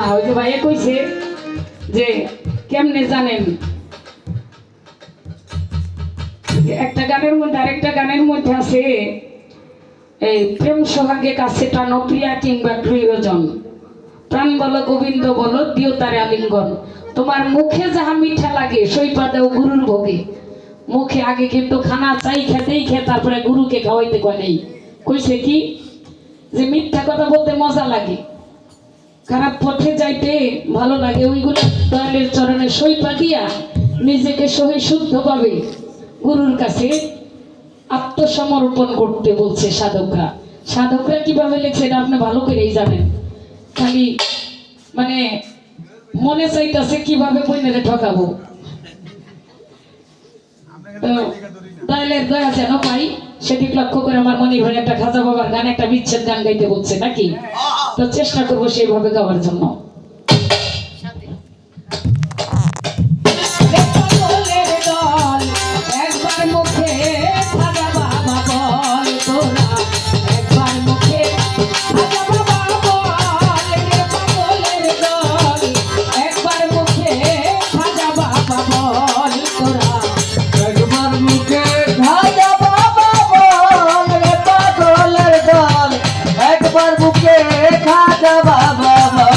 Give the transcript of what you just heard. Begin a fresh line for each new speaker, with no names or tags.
ওই যে ভাইয়া কইছে যে কেমনে জানেন একটা গানের মধ্যে আরেকটা গানের মধ্যে আছে এই প্রেম সোহাগে কাছে টানো প্রিয়া কিংবা প্রিয়জন প্রাণ বলো গোবিন্দ বলো দিও তারে আলিঙ্গন তোমার মুখে যাহা মিঠা লাগে সইপা দাও গুরুর ভোগে মুখে আগে কিন্তু খানা চাই খেতেই খেয়ে তারপরে গুরুকে খাওয়াইতে কয় নেই কইছে কি যে মিথ্যা কথা বলতে মজা লাগে খারাপ পথে যাইতে ভালো লাগে ওইগুলো দয়ালের চরণে সইপা দিয়া নিজেকে সহি শুদ্ধ পাবে গুরুর কাছে আত্মসমর্পণ করতে বলছে সাধকরা সাধকরা কিভাবে লেখছে এটা আপনি ভালো করেই জানেন খালি মানে মনে চাইতেছে কিভাবে বইনেরে ঠকাবো দয়ালের দয়া যেন পাই সেদিক লক্ষ্য করে আমার মনে হয় একটা খাজা বাবার গান একটা বিচ্ছেদ গান গাইতে বলছে নাকি তো চেষ্টা করবো সেইভাবে গাওয়ার জন্য
খাজা বাবা